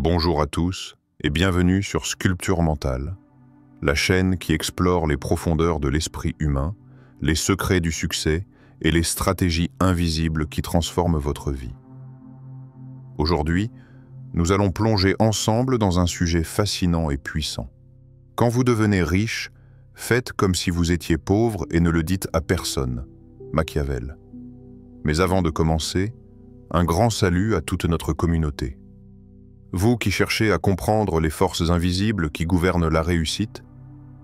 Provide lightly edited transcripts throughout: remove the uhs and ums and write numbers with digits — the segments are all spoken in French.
Bonjour à tous et bienvenue sur Sculpture Mentale, la chaîne qui explore les profondeurs de l'esprit humain, les secrets du succès et les stratégies invisibles qui transforment votre vie. Aujourd'hui, nous allons plonger ensemble dans un sujet fascinant et puissant. Quand vous devenez riche, faites comme si vous étiez pauvre et ne le dites à personne. Machiavel. Mais avant de commencer, un grand salut à toute notre communauté. Vous qui cherchez à comprendre les forces invisibles qui gouvernent la réussite,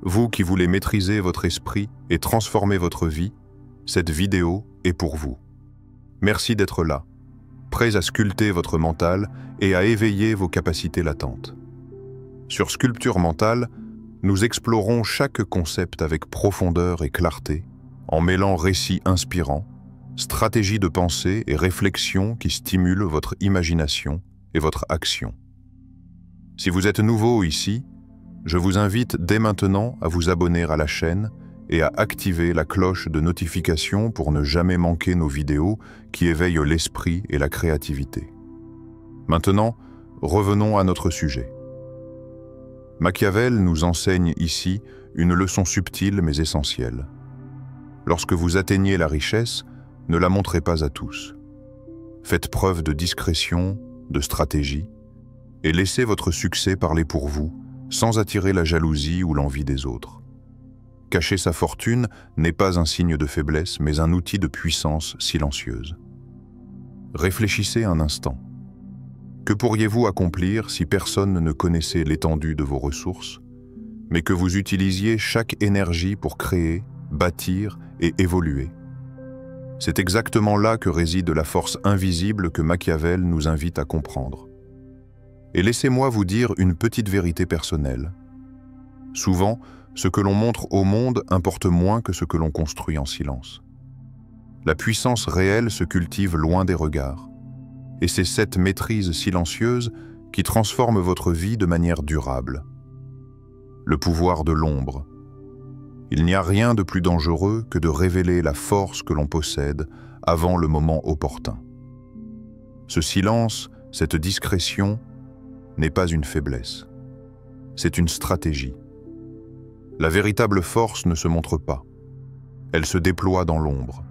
vous qui voulez maîtriser votre esprit et transformer votre vie, cette vidéo est pour vous. Merci d'être là, prêts à sculpter votre mental et à éveiller vos capacités latentes. Sur Sculpture Mentale, nous explorons chaque concept avec profondeur et clarté, en mêlant récits inspirants, stratégies de pensée et réflexions qui stimulent votre imagination et votre action. Si vous êtes nouveau ici, je vous invite dès maintenant à vous abonner à la chaîne et à activer la cloche de notification pour ne jamais manquer nos vidéos qui éveillent l'esprit et la créativité. Maintenant, revenons à notre sujet. Machiavel nous enseigne ici une leçon subtile mais essentielle. Lorsque vous atteignez la richesse, ne la montrez pas à tous. Faites preuve de discrétion, de stratégie, et laissez votre succès parler pour vous, sans attirer la jalousie ou l'envie des autres. Cacher sa fortune n'est pas un signe de faiblesse, mais un outil de puissance silencieuse. Réfléchissez un instant. Que pourriez-vous accomplir si personne ne connaissait l'étendue de vos ressources, mais que vous utilisiez chaque énergie pour créer, bâtir et évoluer? C'est exactement là que réside la force invisible que Machiavel nous invite à comprendre. Et laissez-moi vous dire une petite vérité personnelle. Souvent, ce que l'on montre au monde importe moins que ce que l'on construit en silence. La puissance réelle se cultive loin des regards. Et c'est cette maîtrise silencieuse qui transforme votre vie de manière durable. Le pouvoir de l'ombre. Il n'y a rien de plus dangereux que de révéler la force que l'on possède avant le moment opportun. Ce silence, cette discrétion, n'est pas une faiblesse. C'est une stratégie. La véritable force ne se montre pas. Elle se déploie dans l'ombre.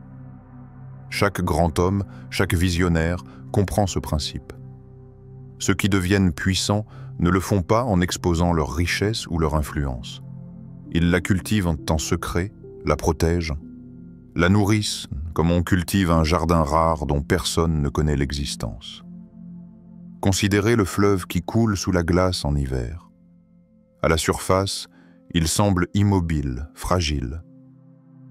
Chaque grand homme, chaque visionnaire comprend ce principe. Ceux qui deviennent puissants ne le font pas en exposant leur richesse ou leur influence. Ils la cultivent en secret, la protègent, la nourrissent comme on cultive un jardin rare dont personne ne connaît l'existence. Considérez le fleuve qui coule sous la glace en hiver. À la surface, il semble immobile, fragile.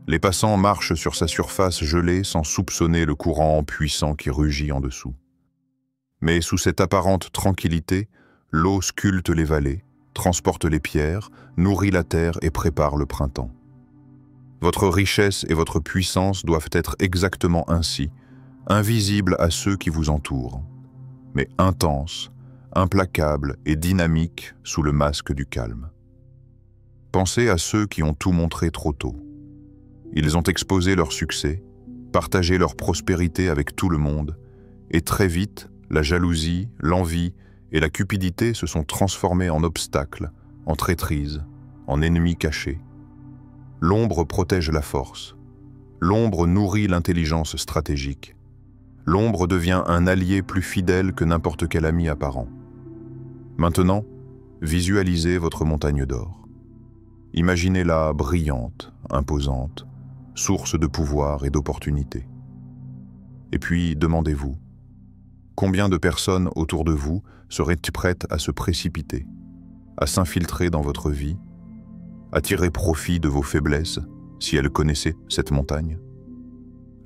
Les passants marchent sur sa surface gelée sans soupçonner le courant puissant qui rugit en dessous. Mais sous cette apparente tranquillité, l'eau sculpte les vallées, transporte les pierres, nourrit la terre et prépare le printemps. Votre richesse et votre puissance doivent être exactement ainsi, invisibles à ceux qui vous entourent, mais intenses, implacables et dynamiques sous le masque du calme. Pensez à ceux qui ont tout montré trop tôt. Ils ont exposé leur succès, partagé leur prospérité avec tout le monde, et très vite, la jalousie, l'envie et la cupidité se sont transformés en obstacles, en traîtrises, en ennemis cachés. L'ombre protège la force. L'ombre nourrit l'intelligence stratégique. L'ombre devient un allié plus fidèle que n'importe quel ami apparent. Maintenant, visualisez votre montagne d'or. Imaginez-la brillante, imposante, source de pouvoir et d'opportunités. Et puis, demandez-vous, combien de personnes autour de vous seraient prêtes à se précipiter, à s'infiltrer dans votre vie, à tirer profit de vos faiblesses si elles connaissaient cette montagne?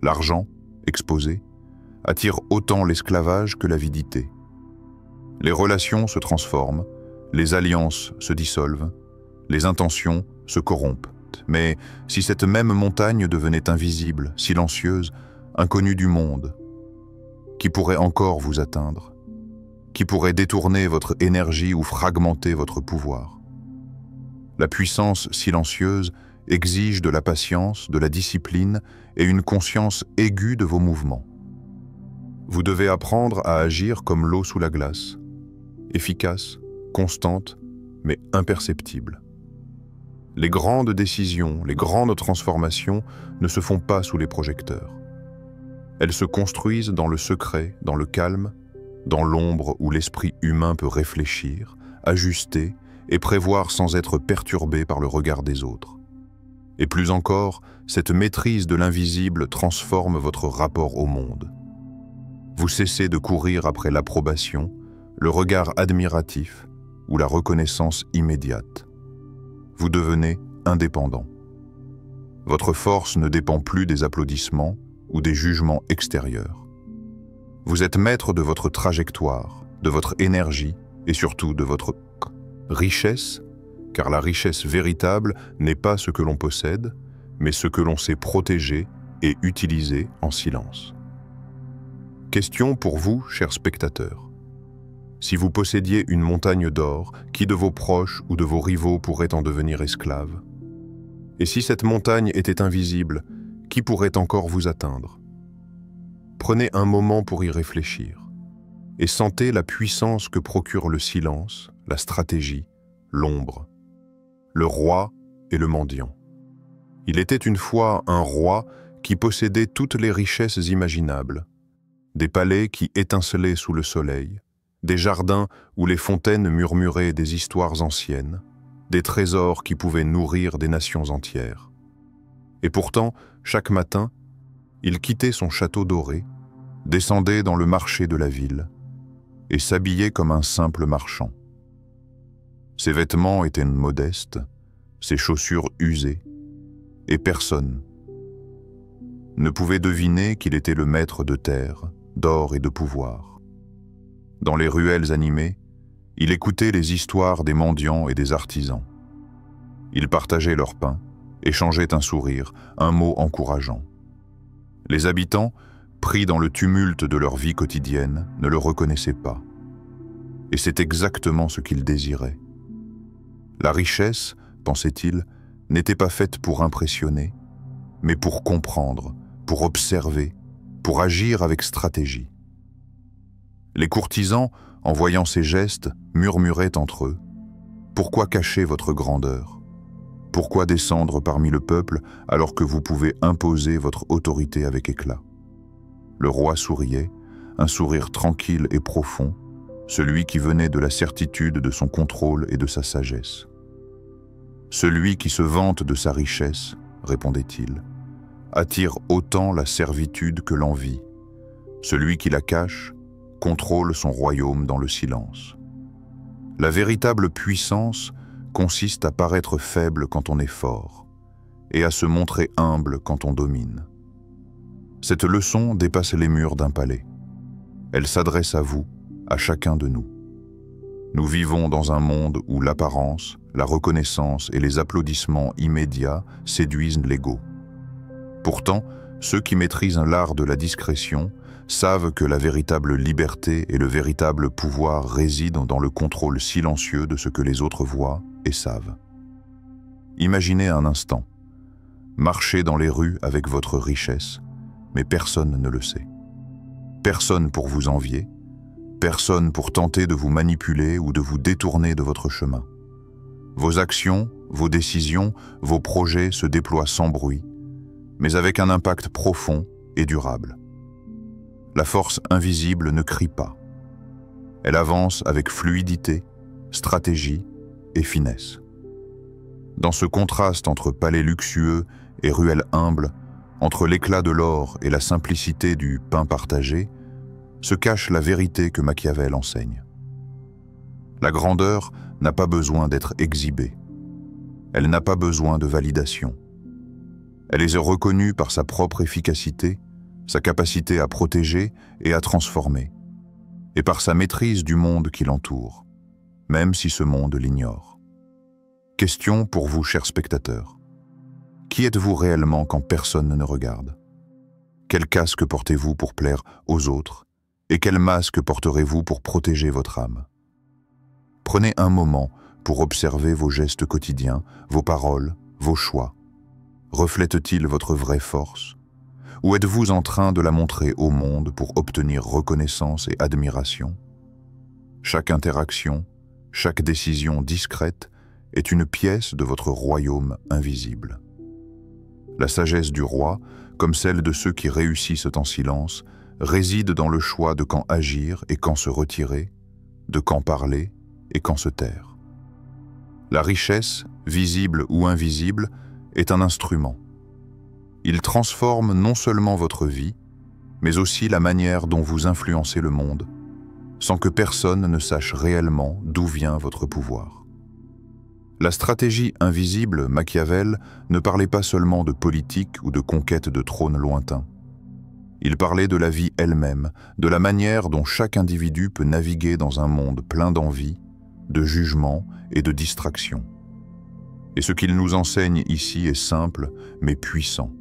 L'argent, exposé, attire autant l'esclavage que l'avidité. Les relations se transforment, les alliances se dissolvent, les intentions se corrompent. Mais si cette même montagne devenait invisible, silencieuse, inconnue du monde, qui pourrait encore vous atteindre? Qui pourrait détourner votre énergie ou fragmenter votre pouvoir? La puissance silencieuse exige de la patience, de la discipline et une conscience aiguë de vos mouvements. Vous devez apprendre à agir comme l'eau sous la glace, efficace, constante, mais imperceptible. Les grandes décisions, les grandes transformations ne se font pas sous les projecteurs. Elles se construisent dans le secret, dans le calme, dans l'ombre où l'esprit humain peut réfléchir, ajuster et prévoir sans être perturbé par le regard des autres. Et plus encore, cette maîtrise de l'invisible transforme votre rapport au monde. Vous cessez de courir après l'approbation, le regard admiratif ou la reconnaissance immédiate. Vous devenez indépendant. Votre force ne dépend plus des applaudissements ou des jugements extérieurs. Vous êtes maître de votre trajectoire, de votre énergie et surtout de votre richesse, car la richesse véritable n'est pas ce que l'on possède, mais ce que l'on sait protéger et utiliser en silence. Question pour vous, chers spectateurs. Si vous possédiez une montagne d'or, qui de vos proches ou de vos rivaux pourrait en devenir esclave? Et si cette montagne était invisible, qui pourrait encore vous atteindre? Prenez un moment pour y réfléchir et sentez la puissance que procure le silence, la stratégie, l'ombre, le roi et le mendiant. Il était une fois un roi qui possédait toutes les richesses imaginables, des palais qui étincelaient sous le soleil, des jardins où les fontaines murmuraient des histoires anciennes, des trésors qui pouvaient nourrir des nations entières. Et pourtant, chaque matin, il quittait son château doré, descendait dans le marché de la ville et s'habillait comme un simple marchand. Ses vêtements étaient modestes, ses chaussures usées, et personne ne pouvait deviner qu'il était le maître de terre, d'or et de pouvoir. Dans les ruelles animées, il écoutait les histoires des mendiants et des artisans. Il partageait leur pain, échangeait un sourire, un mot encourageant. Les habitants, pris dans le tumulte de leur vie quotidienne, ne le reconnaissaient pas. Et c'est exactement ce qu'ils désiraient. La richesse, pensait-il, n'était pas faite pour impressionner, mais pour comprendre, pour observer, pour agir avec stratégie. Les courtisans, en voyant ces gestes, murmuraient entre eux « Pourquoi cacher votre grandeur? Pourquoi descendre parmi le peuple alors que vous pouvez imposer votre autorité avec éclat ?» Le roi souriait, un sourire tranquille et profond, celui qui venait de la certitude de son contrôle et de sa sagesse. « Celui qui se vante de sa richesse, répondait-il, attire autant la servitude que l'envie. Celui qui la cache contrôle son royaume dans le silence. La véritable puissance consiste à paraître faible quand on est fort et à se montrer humble quand on domine. Cette leçon dépasse les murs d'un palais. Elle s'adresse à vous, à chacun de nous. Nous vivons dans un monde où l'apparence, la reconnaissance et les applaudissements immédiats séduisent l'ego. Pourtant, ceux qui maîtrisent l'art de la discrétion savent que la véritable liberté et le véritable pouvoir résident dans le contrôle silencieux de ce que les autres voient et savent. Imaginez un instant, marchez dans les rues avec votre richesse, mais personne ne le sait. Personne pour vous envier, personne pour tenter de vous manipuler ou de vous détourner de votre chemin. Vos actions, vos décisions, vos projets se déploient sans bruit, mais avec un impact profond et durable. La force invisible ne crie pas. Elle avance avec fluidité, stratégie et finesse. Dans ce contraste entre palais luxueux et ruelles humbles, entre l'éclat de l'or et la simplicité du pain partagé, se cache la vérité que Machiavel enseigne. La grandeur n'a pas besoin d'être exhibée. Elle n'a pas besoin de validation. Elle est reconnue par sa propre efficacité, sa capacité à protéger et à transformer, et par sa maîtrise du monde qui l'entoure, même si ce monde l'ignore. Question pour vous, chers spectateurs. Qui êtes-vous réellement quand personne ne regarde? Quel casque portez-vous pour plaire aux autres? Et quel masque porterez-vous pour protéger votre âme? Prenez un moment pour observer vos gestes quotidiens, vos paroles, vos choix. Reflètent-ils votre vraie force? Ou êtes-vous en train de la montrer au monde pour obtenir reconnaissance et admiration? Chaque interaction, chaque décision discrète est une pièce de votre royaume invisible. La sagesse du roi, comme celle de ceux qui réussissent en silence, réside dans le choix de quand agir et quand se retirer, de quand parler et quand se taire. La richesse, visible ou invisible, est un instrument. Il transforme non seulement votre vie, mais aussi la manière dont vous influencez le monde, sans que personne ne sache réellement d'où vient votre pouvoir. La stratégie invisible, Machiavel, ne parlait pas seulement de politique ou de conquête de trônes lointains. Il parlait de la vie elle-même, de la manière dont chaque individu peut naviguer dans un monde plein d'envie, de jugement et de distraction. Et ce qu'il nous enseigne ici est simple, mais puissant.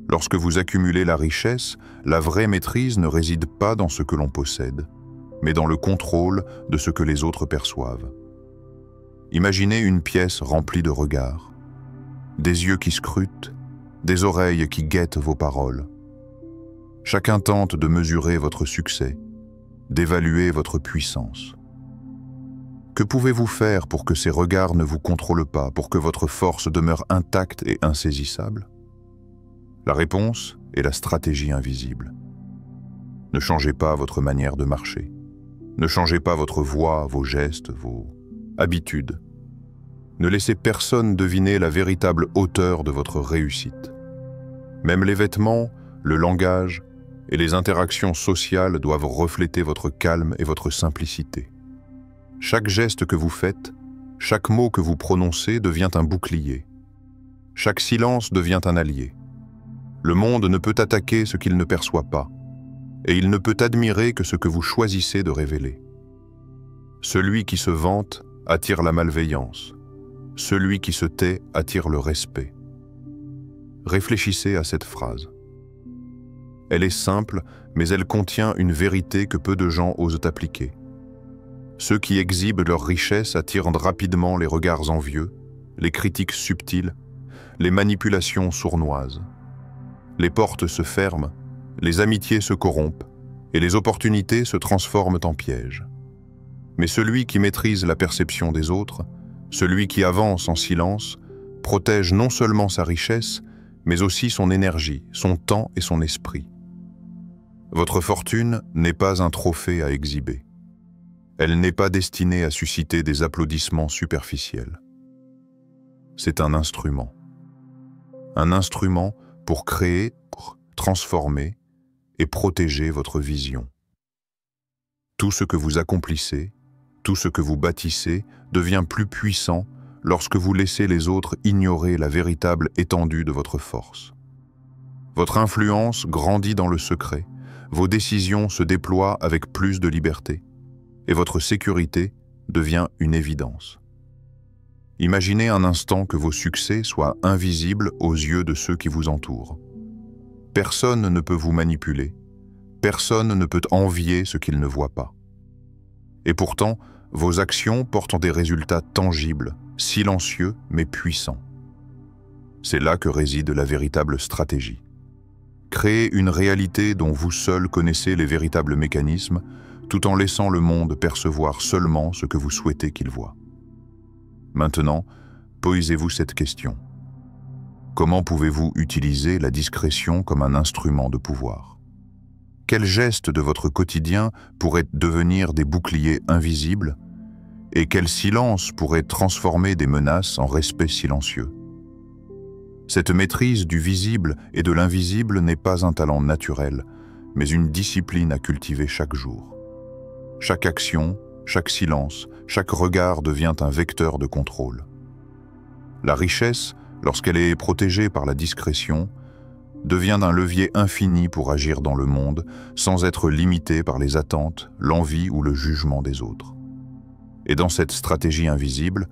Lorsque vous accumulez la richesse, la vraie maîtrise ne réside pas dans ce que l'on possède, mais dans le contrôle de ce que les autres perçoivent. Imaginez une pièce remplie de regards, des yeux qui scrutent, des oreilles qui guettent vos paroles. Chacun tente de mesurer votre succès, d'évaluer votre puissance. Que pouvez-vous faire pour que ces regards ne vous contrôlent pas, pour que votre force demeure intacte et insaisissable? La réponse est la stratégie invisible. Ne changez pas votre manière de marcher. Ne changez pas votre voix, vos gestes, vos habitudes. Ne laissez personne deviner la véritable hauteur de votre réussite. Même les vêtements, le langage et les interactions sociales doivent refléter votre calme et votre simplicité. Chaque geste que vous faites, chaque mot que vous prononcez devient un bouclier. Chaque silence devient un allié. Le monde ne peut attaquer ce qu'il ne perçoit pas, et il ne peut admirer que ce que vous choisissez de révéler. Celui qui se vante attire la malveillance. Celui qui se tait attire le respect. Réfléchissez à cette phrase. Elle est simple, mais elle contient une vérité que peu de gens osent appliquer. Ceux qui exhibent leur richesse attirent rapidement les regards envieux, les critiques subtiles, les manipulations sournoises. Les portes se ferment, les amitiés se corrompent, et les opportunités se transforment en pièges. Mais celui qui maîtrise la perception des autres, celui qui avance en silence, protège non seulement sa richesse, mais aussi son énergie, son temps et son esprit. Votre fortune n'est pas un trophée à exhiber. Elle n'est pas destinée à susciter des applaudissements superficiels. C'est un instrument. Un instrument pour créer, pour transformer et protéger votre vision. Tout ce que vous accomplissez, tout ce que vous bâtissez devient plus puissant lorsque vous laissez les autres ignorer la véritable étendue de votre force. Votre influence grandit dans le secret, vos décisions se déploient avec plus de liberté, et votre sécurité devient une évidence. Imaginez un instant que vos succès soient invisibles aux yeux de ceux qui vous entourent. Personne ne peut vous manipuler, personne ne peut envier ce qu'il ne voit pas. Et pourtant, vos actions portent des résultats tangibles, silencieux mais puissants. C'est là que réside la véritable stratégie. Créer une réalité dont vous seul connaissez les véritables mécanismes, tout en laissant le monde percevoir seulement ce que vous souhaitez qu'il voie. Maintenant, posez-vous cette question. Comment pouvez-vous utiliser la discrétion comme un instrument de pouvoir? Quels gestes de votre quotidien pourraient devenir des boucliers invisibles? Et quel silence pourrait transformer des menaces en respect silencieux? Cette maîtrise du visible et de l'invisible n'est pas un talent naturel, mais une discipline à cultiver chaque jour. Chaque action, chaque silence, chaque regard devient un vecteur de contrôle. La richesse, lorsqu'elle est protégée par la discrétion, devient un levier infini pour agir dans le monde sans être limité par les attentes, l'envie ou le jugement des autres. Et dans cette stratégie invisible,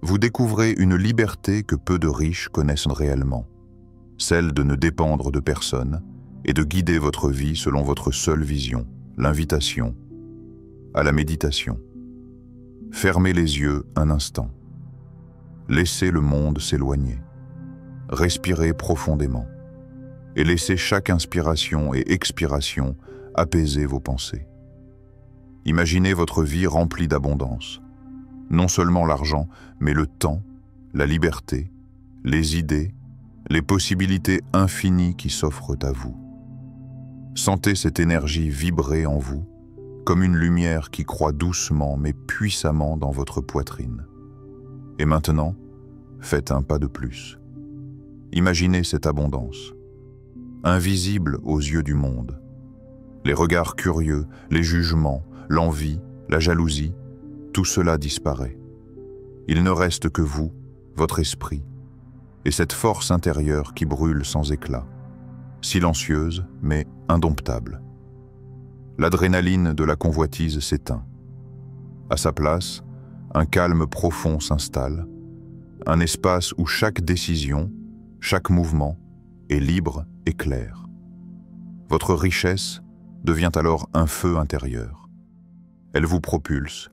vous découvrez une liberté que peu de riches connaissent réellement, celle de ne dépendre de personne et de guider votre vie selon votre seule vision, l'invitation à la méditation. Fermez les yeux un instant. Laissez le monde s'éloigner. Respirez profondément et laissez chaque inspiration et expiration apaiser vos pensées. Imaginez votre vie remplie d'abondance. Non seulement l'argent, mais le temps, la liberté, les idées, les possibilités infinies qui s'offrent à vous. Sentez cette énergie vibrer en vous, comme une lumière qui croît doucement mais puissamment dans votre poitrine. Et maintenant, faites un pas de plus. Imaginez cette abondance, invisible aux yeux du monde. Les regards curieux, les jugements, l'envie, la jalousie, tout cela disparaît. Il ne reste que vous, votre esprit, et cette force intérieure qui brûle sans éclat, silencieuse mais indomptable. L'adrénaline de la convoitise s'éteint. À sa place, un calme profond s'installe, un espace où chaque décision, chaque mouvement est libre et clair. Votre richesse devient alors un feu intérieur. Elle vous propulse,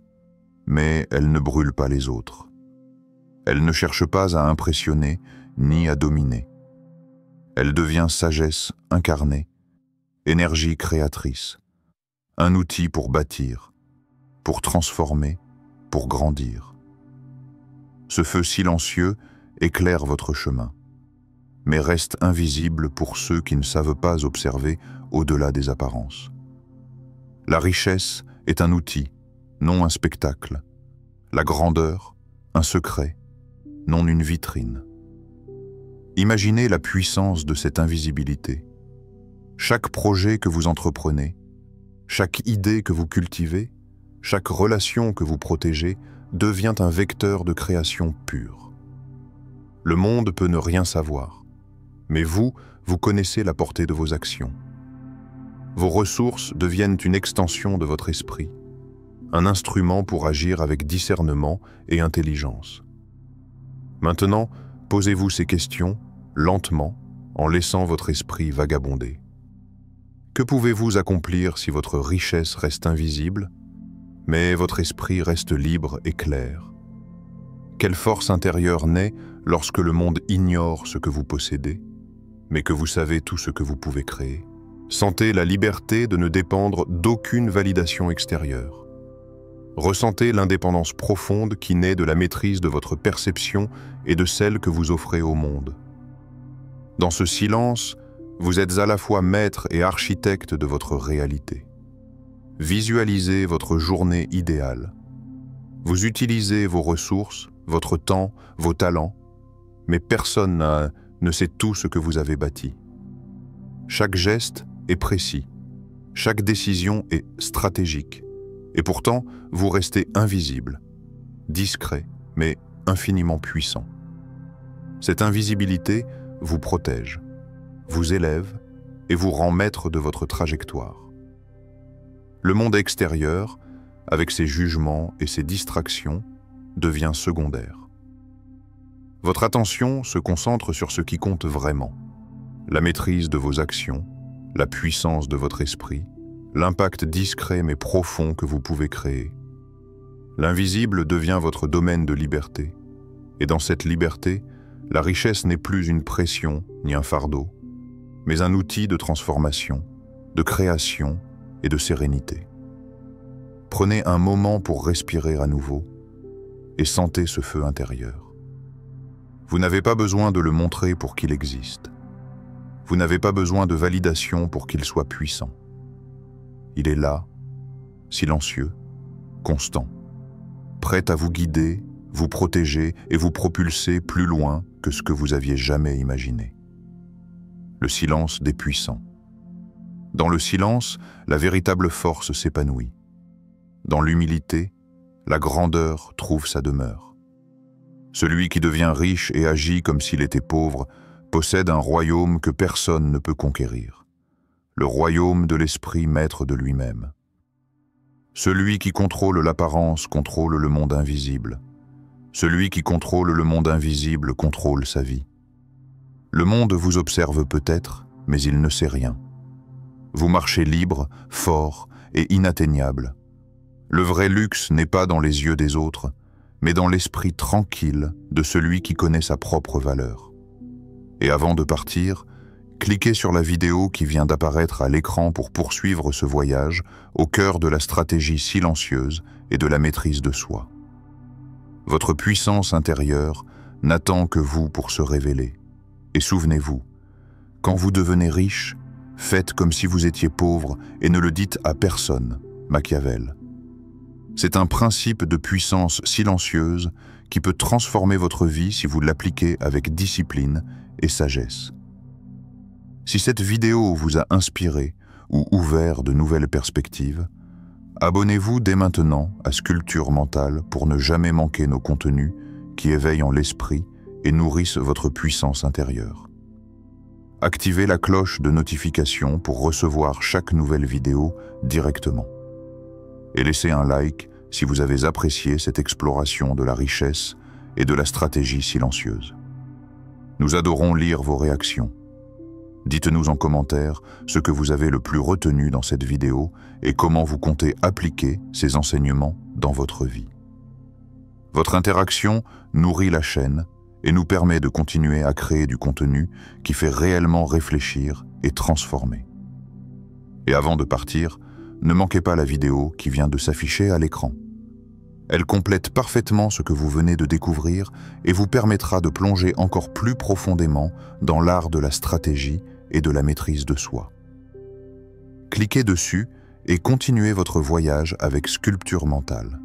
mais elle ne brûle pas les autres. Elle ne cherche pas à impressionner ni à dominer. Elle devient sagesse incarnée, énergie créatrice, un outil pour bâtir, pour transformer, pour grandir. Ce feu silencieux éclaire votre chemin, mais reste invisible pour ceux qui ne savent pas observer au-delà des apparences. La richesse est un outil, non un spectacle. La grandeur, un secret, non une vitrine. Imaginez la puissance de cette invisibilité. Chaque projet que vous entreprenez, chaque idée que vous cultivez, chaque relation que vous protégez devient un vecteur de création pure. Le monde peut ne rien savoir, mais vous connaissez la portée de vos actions. Vos ressources deviennent une extension de votre esprit, un instrument pour agir avec discernement et intelligence. Maintenant, posez-vous ces questions, lentement, en laissant votre esprit vagabonder. Que pouvez-vous accomplir si votre richesse reste invisible, mais votre esprit reste libre et clair? Quelle force intérieure naît lorsque le monde ignore ce que vous possédez, mais que vous savez tout ce que vous pouvez créer? Sentez la liberté de ne dépendre d'aucune validation extérieure. Ressentez l'indépendance profonde qui naît de la maîtrise de votre perception et de celle que vous offrez au monde. Dans ce silence, vous êtes à la fois maître et architecte de votre réalité. Visualisez votre journée idéale. Vous utilisez vos ressources, votre temps, vos talents, mais personne ne sait tout ce que vous avez bâti. Chaque geste est précis, chaque décision est stratégique, et pourtant vous restez invisible, discret, mais infiniment puissant. Cette invisibilité vous protège, vous élève et vous rend maître de votre trajectoire. Le monde extérieur, avec ses jugements et ses distractions, devient secondaire. Votre attention se concentre sur ce qui compte vraiment, la maîtrise de vos actions, la puissance de votre esprit, l'impact discret mais profond que vous pouvez créer. L'invisible devient votre domaine de liberté, et dans cette liberté, la richesse n'est plus une pression ni un fardeau, mais un outil de transformation, de création et de sérénité. Prenez un moment pour respirer à nouveau et sentez ce feu intérieur. Vous n'avez pas besoin de le montrer pour qu'il existe. Vous n'avez pas besoin de validation pour qu'il soit puissant. Il est là, silencieux, constant, prêt à vous guider, vous protéger et vous propulser plus loin que ce que vous aviez jamais imaginé. Le silence des puissants. Dans le silence, la véritable force s'épanouit. Dans l'humilité, la grandeur trouve sa demeure. Celui qui devient riche et agit comme s'il était pauvre possède un royaume que personne ne peut conquérir. Le royaume de l'esprit maître de lui-même. Celui qui contrôle l'apparence contrôle le monde invisible. Celui qui contrôle le monde invisible contrôle sa vie. Le monde vous observe peut-être, mais il ne sait rien. Vous marchez libre, fort et inatteignable. Le vrai luxe n'est pas dans les yeux des autres, mais dans l'esprit tranquille de celui qui connaît sa propre valeur. Et avant de partir, Cliquez sur la vidéo qui vient d'apparaître à l'écran pour poursuivre ce voyage au cœur de la stratégie silencieuse et de la maîtrise de soi. Votre puissance intérieure n'attend que vous pour se révéler. Et souvenez-vous, quand vous devenez riche, faites comme si vous étiez pauvre et ne le dites à personne, Machiavel. C'est un principe de puissance silencieuse qui peut transformer votre vie si vous l'appliquez avec discipline et sagesse. Si cette vidéo vous a inspiré ou ouvert de nouvelles perspectives, abonnez-vous dès maintenant à Sculpture Mentale pour ne jamais manquer nos contenus qui éveillent l'esprit et nourrissent votre puissance intérieure. Activez la cloche de notification pour recevoir chaque nouvelle vidéo directement. Et laissez un like si vous avez apprécié cette exploration de la richesse et de la stratégie silencieuse. Nous adorons lire vos réactions. Dites-nous en commentaire ce que vous avez le plus retenu dans cette vidéo et comment vous comptez appliquer ces enseignements dans votre vie. Votre interaction nourrit la chaîne et nous permet de continuer à créer du contenu qui fait réellement réfléchir et transformer. Et avant de partir, ne manquez pas la vidéo qui vient de s'afficher à l'écran. Elle complète parfaitement ce que vous venez de découvrir et vous permettra de plonger encore plus profondément dans l'art de la stratégie et de la maîtrise de soi. Cliquez dessus et continuez votre voyage avec Sculpture Mentale.